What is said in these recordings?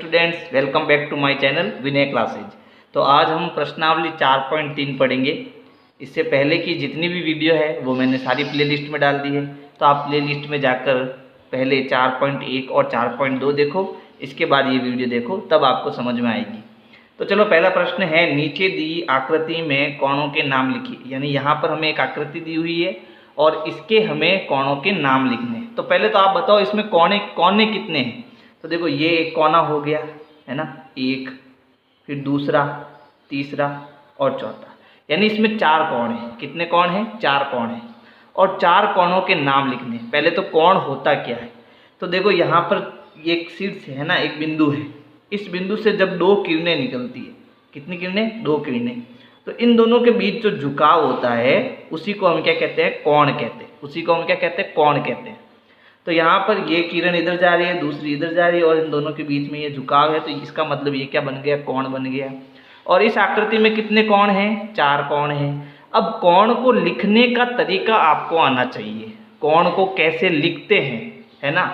Students, welcome back to my channel Vinay classes. तो आज हम प्रश्नावली 4.3 पढ़ेंगे। इससे पहले की जितनी भी वीडियो है वो मैंने सारी प्लेलिस्ट में डाल दी है, तो आप प्लेलिस्ट में जाकर पहले 4.1 और 4.2 देखो, इसके बाद ये वीडियो देखो, तब आपको समझ में आएगी। तो चलो, पहला प्रश्न है, नीचे दी आकृति में कोणों के नाम लिखिए। यानी यहाँ पर हमें एक आकृति दी हुई है और इसके हमें कोणों के नाम लिखने हैं। तो पहले तो आप बताओ इसमें कोने कितने हैं। तो देखो, ये एक कोना हो गया है ना, एक, फिर दूसरा, तीसरा और चौथा, यानी इसमें 4 कोण हैं। कितने कोण हैं? 4 कोण हैं। और 4 कोणों के नाम लिखने हैं। पहले तो कोण होता क्या है, तो देखो यहाँ पर एक शीर्ष है ना, एक बिंदु है। इस बिंदु से जब 2 किरणें निकलती है, कितनी किरणें? 2 किरणें। तो इन दोनों के बीच जो झुकाव होता है उसी को हम क्या कहते हैं? कोण कहते हैं। उसी को हम क्या कहते हैं? कोण कहते हैं। तो यहाँ पर ये किरण इधर जा रही है, दूसरी इधर जा रही है, और इन दोनों के बीच में ये झुकाव है, तो इसका मतलब ये क्या बन गया? कोण बन गया। और इस आकृति में कितने कोण हैं? 4 कोण हैं। अब कोण को लिखने का तरीका आपको आना चाहिए। कोण को कैसे लिखते हैं, है ना।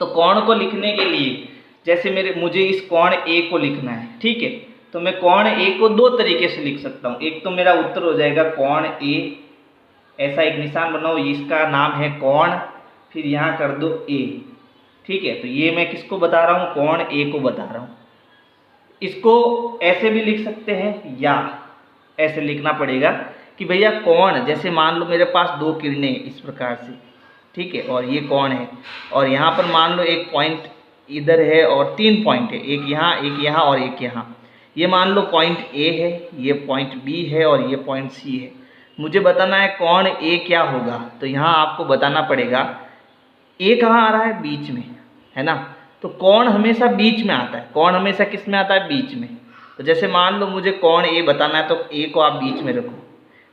तो कोण को लिखने के लिए, जैसे मुझे इस कोण ए को लिखना है, ठीक है, तो मैं कोण ए को 2 तरीके से लिख सकता हूँ। एक तो मेरा उत्तर हो जाएगा कोण ए, ऐसा एक निशान बनाओ, इसका नाम है कोण, फिर यहाँ कर दो ए, ठीक है। तो ये मैं किसको बता रहा हूँ? कोण ए को बता रहा हूँ। इसको ऐसे भी लिख सकते हैं या ऐसे लिखना पड़ेगा कि भैया कोण, जैसे मान लो मेरे पास 2 किरणें इस प्रकार से, ठीक है, और ये कोण है, और यहाँ पर मान लो एक पॉइंट इधर है और 3 पॉइंट है, एक यहाँ और एक यहाँ। ये मान लो पॉइंट ए है, ये पॉइंट बी है और ये पॉइंट सी है। मुझे बताना है कोण ए क्या होगा। तो यहाँ आपको बताना पड़ेगा ए कहाँ आ रहा है? बीच में, है ना। तो कोण हमेशा बीच में आता है। कोण हमेशा किस में आता है? बीच में। तो जैसे मान लो मुझे कोण ए बताना है, तो ए को आप बीच में रखो।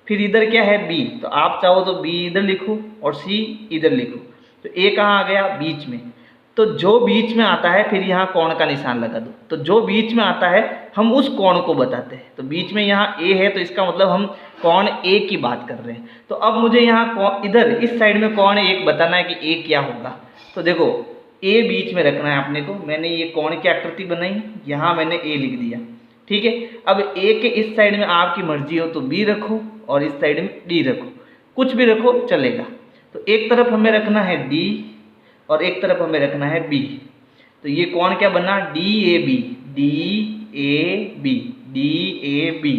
फिर इधर क्या है? बी। तो आप चाहो तो बी इधर लिखो और सी इधर लिखो। तो ए कहाँ आ गया? बीच में। तो जो बीच में आता है, फिर यहाँ कोण का निशान लगा दो। तो जो बीच में आता है हम उस कोण को बताते हैं। तो बीच में यहाँ ए है, तो इसका मतलब हम कोण ए की बात कर रहे हैं। तो अब मुझे यहाँ इधर इस साइड में कोण ए बताना है कि ए क्या होगा। तो देखो, ए बीच में रखना है अपने को। मैंने ये कोण की आकृति बनाई, यहाँ मैंने ए लिख दिया, ठीक है। अब ए के इस साइड में आपकी मर्जी हो तो बी रखो और इस साइड में डी रखो, कुछ भी रखो चलेगा। तो एक तरफ हमें रखना है डी और एक तरफ हमें रखना है बी। तो ये कोण क्या बना? D A B, D A B, D A B,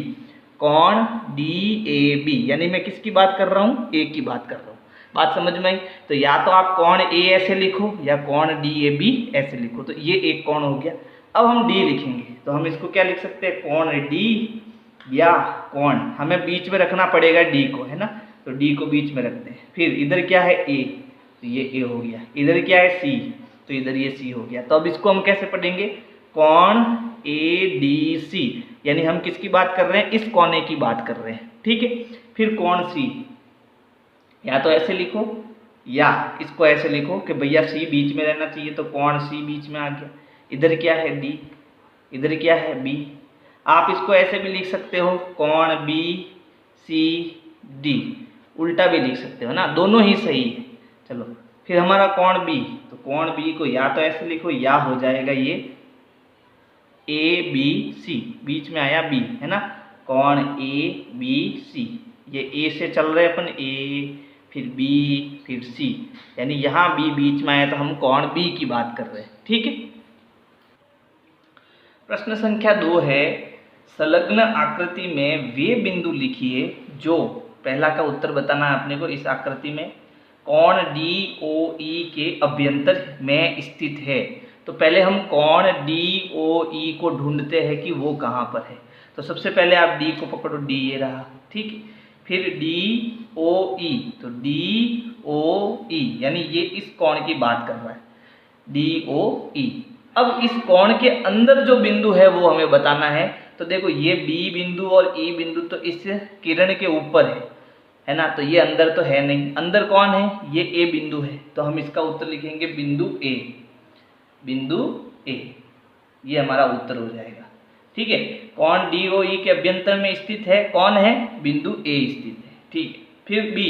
कोण डी ए बी। यानी मैं किसकी बात कर रहा हूँ? ए की बात कर रहा हूँ। बात समझ में आई? तो या तो आप कोण ए ऐसे लिखो या कोण डी ए बी ऐसे लिखो। तो ये एक कोण हो गया। अब हम डी लिखेंगे, तो हम इसको क्या लिख सकते हैं? कोण डी या कोण, हमें बीच में रखना पड़ेगा डी को, है ना। तो डी को बीच में रखते हैं। फिर इधर क्या है? ए, तो ये ए हो गया। इधर क्या है? सी, तो इधर ये सी हो गया। तो अब इसको हम कैसे पढ़ेंगे? कोण ए डी सी, यानी हम किसकी बात कर रहे हैं? इस कोने की बात कर रहे हैं, ठीक है। फिर कोण सी, या तो ऐसे लिखो या इसको ऐसे लिखो कि भैया सी बीच में रहना चाहिए, तो कोण सी बीच में आ गया। इधर क्या है? डी, इधर क्या है? बी। आप इसको ऐसे भी लिख सकते हो, कोण बी सी डी, उल्टा भी लिख सकते हो ना, दोनों ही सही है। चलो, फिर हमारा कोण बी, तो कोण बी को या तो ऐसे लिखो या हो जाएगा ये ए बी सी, बीच में आया बी, है ना। कोण ए बी सी, ये ए से चल रहे अपन, ए फिर बी फिर सी, यानी यहाँ बी बीच में आया तो हम कोण बी की बात कर रहे हैं, ठीक है। प्रश्न संख्या 2 है, संलग्न आकृति में वे बिंदु लिखिए जो, पहला का उत्तर बताना है अपने को, इस आकृति में कोण डी ओ ई के अभ्यंतर में स्थित है। तो पहले हम कोण डी ओ ई को ढूंढते हैं कि वो कहाँ पर है। तो सबसे पहले आप डी को पकड़ो, डी ये रहा, ठीक है। फिर डी ओ ई, तो डी ओ ई यानी ये इस कोण की बात कर रहा है, डी ओ ई। अब इस कोण के अंदर जो बिंदु है वो हमें बताना है। तो देखो, ये बी बिंदु और ई बिंदु तो इस किरण के ऊपर है ना, तो ये अंदर तो है नहीं। अंदर कौन है? ये ए बिंदु है। तो हम इसका उत्तर लिखेंगे बिंदु ए, बिंदु ए, ये हमारा उत्तर हो जाएगा, ठीक है। कोण डी ओ ई के अभ्यंतर में स्थित है, कौन है? बिंदु ए स्थित है, ठीक है। फिर बी,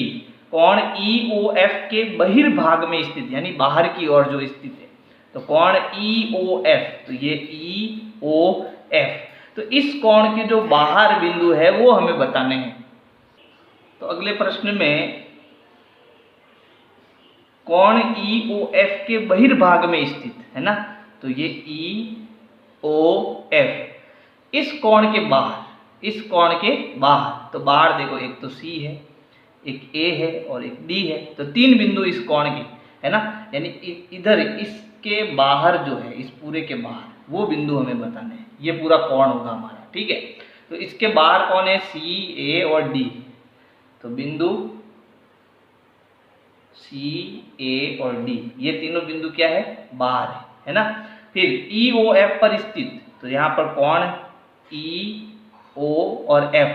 कोण ई ओ एफ के बहिर्भाग में स्थित, यानी बाहर की ओर जो स्थित है, तो कोण EOF, तो ये EOF, तो इस कोण के जो बाहर बिंदु है वो हमें बताने हैं। तो अगले प्रश्न में कोण EOF के बहिर्भाग में स्थित है ना, तो ये EOF, इस कोण के बाहर, इस कोण के बाहर, तो बाहर देखो एक तो C है, एक A है और एक D है, तो 3 बिंदु इस कोण के है ना, यानी इधर इसके बाहर जो है, इस पूरे के बाहर वो बिंदु हमें बताने हैं। ये पूरा कोण होगा हमारा, ठीक है। तो इसके बाहर कौन है, C, A और D, तो बिंदु C, A और D, ये तीनों बिंदु क्या है, बाहर है ना। फिर EOF पर स्थित, तो यहाँ पर कोण EO और F,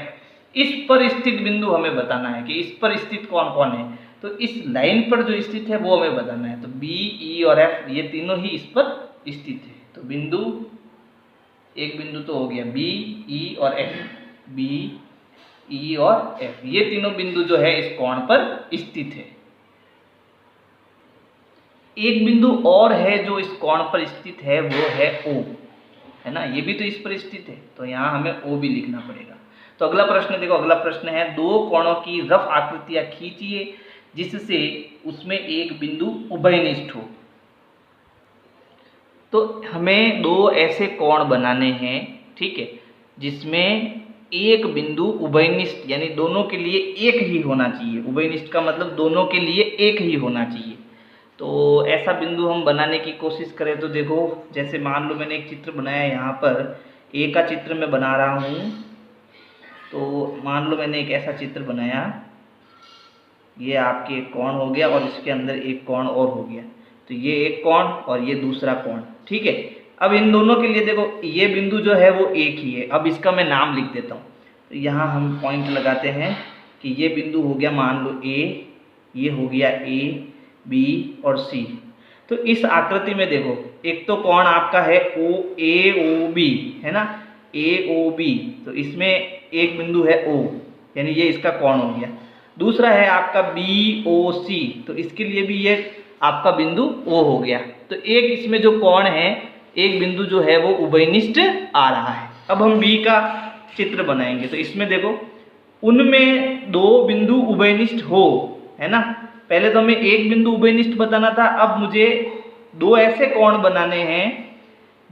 इस पर स्थित बिंदु हमें बताना है कि इस पर स्थित कौन कौन है, तो इस लाइन पर जो स्थित है वो हमें बताना है। तो B, E और F ये तीनों ही इस पर स्थित है। तो बिंदु, एक बिंदु तो हो गया B, E और F, B, E और F, ये तीनों बिंदु जो है इस कोण पर स्थित है। एक बिंदु और है जो इस कोण पर स्थित है, वो है O, है ना, ये भी तो इस पर स्थित है, तो यहाँ हमें O भी लिखना पड़ेगा। तो अगला प्रश्न देखो, अगला प्रश्न है, दो कोणों की रफ आकृतियां खींचिए जिससे उसमें एक बिंदु उभयनिष्ठ हो। तो हमें दो ऐसे कोण बनाने हैं, ठीक है, जिसमें एक बिंदु उभयनिष्ठ, यानी दोनों के लिए एक ही होना चाहिए। उभयनिष्ठ का मतलब दोनों के लिए एक ही होना चाहिए। तो ऐसा बिंदु हम बनाने की कोशिश करें तो देखो, जैसे मान लो मैंने एक चित्र बनाया, यहाँ पर ए का चित्र मैं बना रहा हूँ, तो मान लो मैंने एक ऐसा चित्र बनाया, ये आपके एक कोण हो गया और इसके अंदर एक कोण और हो गया, तो ये एक कोण और ये दूसरा कोण, ठीक है। अब इन दोनों के लिए देखो, ये बिंदु जो है वो एक ही है। अब इसका मैं नाम लिख देता हूँ, तो यहाँ हम पॉइंट लगाते हैं कि ये बिंदु हो गया मान लो A, ये हो गया A, B और C। तो इस आकृति में देखो, एक तो कोण आपका है AOB, है ना, AOB, तो इसमें एक बिंदु है O, यानी ये इसका कोण हो गया। दूसरा है आपका BOC, तो इसके लिए भी ये आपका बिंदु O हो गया। तो एक इसमें जो कोण है, एक बिंदु जो है वो उभयनिष्ठ आ रहा है। अब हम B का चित्र बनाएंगे, तो इसमें देखो, उनमें दो बिंदु उभयनिष्ठ हो, है ना। पहले तो हमें एक बिंदु उभयनिष्ठ बताना था, अब मुझे दो ऐसे कोण बनाने हैं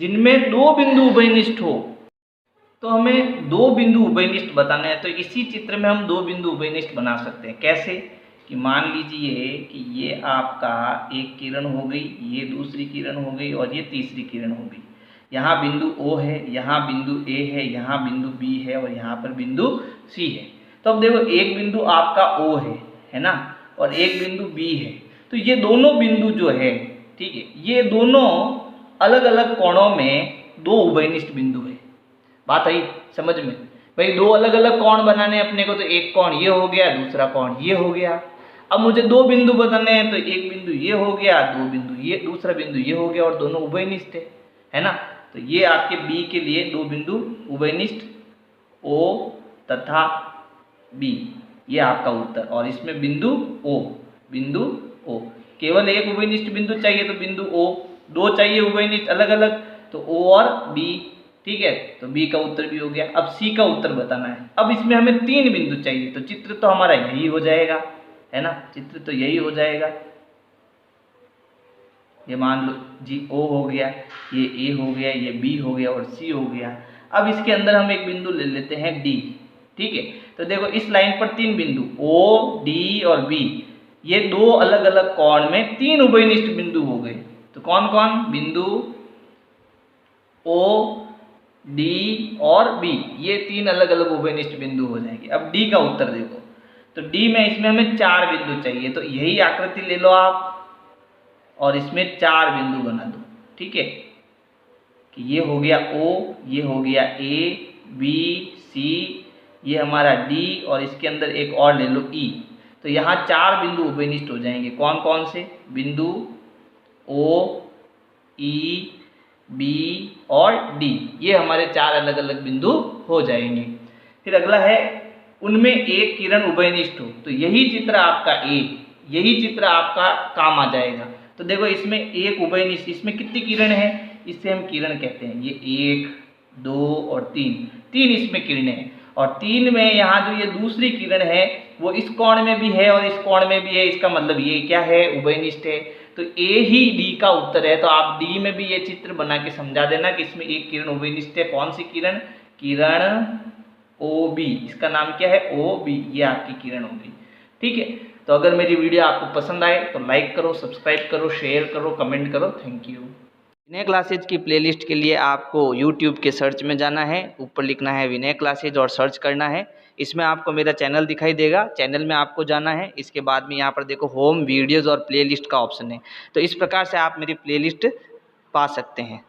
जिनमें दो बिंदु उभयनिष्ठ हो। तो हमें दो बिंदु उभयनिष्ठ बताना है, तो इसी चित्र में हम दो बिंदु उभयनिष्ठ बना सकते हैं। कैसे कि मान लीजिए कि ये आपका एक किरण हो गई, ये दूसरी किरण हो गई और ये तीसरी किरण हो गई। यहाँ बिंदु O है, यहाँ बिंदु A है, यहाँ बिंदु B है और यहाँ पर बिंदु C है। तो अब देखो, एक बिंदु आपका O है ना, और एक बिंदु B है। तो ये दोनों बिंदु जो है, ठीक है, ये दोनों अलग अलग कोणों में दो उभयनिष्ठ बिंदु है। बात आई समझ में? भाई दो अलग अलग कोण बनाने अपने को, तो एक कोण ये हो गया, दूसरा कोण ये हो गया। अब मुझे दो बिंदु बनाने हैं, तो एक बिंदु ये हो गया, दो बिंदु ये, दूसरा बिंदु ये हो गया और दोनों उभयनिष्ठ है ना। तो ये आपके B के लिए दो बिंदु उभयनिष्ठ O तथा B, ये आपका उत्तर। और इसमें बिंदु O, बिंदु O, केवल एक उभयनिष्ठ बिंदु चाहिए तो बिंदु O, दो चाहिए उभयनिष्ठ अलग अलग तो O और B, ठीक है। तो B का उत्तर भी हो गया। अब C का उत्तर बताना है। अब इसमें हमें तीन बिंदु चाहिए, तो चित्र तो हमारा यही हो जाएगा, है ना, चित्र तो यही हो जाएगा। ये मान लो जी O हो गया, ये A हो गया, ये B हो गया और C हो गया। अब इसके अंदर हम एक बिंदु ले लेते हैं D, ठीक है। तो देखो, इस लाइन पर तीन बिंदु O, D और B, ये दो अलग अलग कोण में तीन उभयनिष्ठ बिंदु हो गए। तो कौन कौन? बिंदु O, D और B, ये तीन अलग अलग उभयनिष्ठ बिंदु हो जाएंगे। अब D का उत्तर देखो, तो D में इसमें हमें चार बिंदु चाहिए, तो यही आकृति ले लो आप और इसमें चार बिंदु बना दो, ठीक है। कि ये हो गया O, ये हो गया A, B, C, ये हमारा D और इसके अंदर एक और ले लो E। तो यहाँ चार बिंदु उभयनिष्ठ हो जाएंगे। कौन कौन से? बिंदु O, E, B और D, ये हमारे चार अलग अलग बिंदु हो जाएंगे। फिर अगला है, उनमें एक किरण उभयनिष्ठ हो, तो यही चित्र आपका A, यही चित्र आपका काम आ जाएगा। तो देखो इसमें एक उभयनिष्ठ, इसमें कितनी किरण है, इससे हम किरण कहते हैं। ये 1 2 और 3 इसमें किरणें हैं, और 3 में यहाँ जो ये दूसरी किरण है वो इस कोण में भी है और इस कोण में भी है। इसका मतलब ये क्या है, उभयनिष्ठ है। तो ए ही डी का उत्तर है। तो आप डी में भी ये चित्र बना के समझा देना कि इसमें एक किरण उभयनिष्ठ है। कौन सी किरण, किरण ओ बी, इसका नाम क्या है, ओ बी, ये आपकी किरण होगी। ठीक है, तो अगर मेरी वीडियो आपको पसंद आए तो लाइक करो, सब्सक्राइब करो, शेयर करो, कमेंट करो। Thank you. विनय क्लासेज की प्लेलिस्ट के लिए आपको यूट्यूब के सर्च में जाना है, ऊपर लिखना है विनय क्लासेज और सर्च करना है। इसमें आपको मेरा चैनल दिखाई देगा, चैनल में आपको जाना है। इसके बाद में यहाँ पर देखो होम, वीडियोज़ और प्लेलिस्ट का ऑप्शन है। तो इस प्रकार से आप मेरी प्लेलिस्ट पा सकते हैं।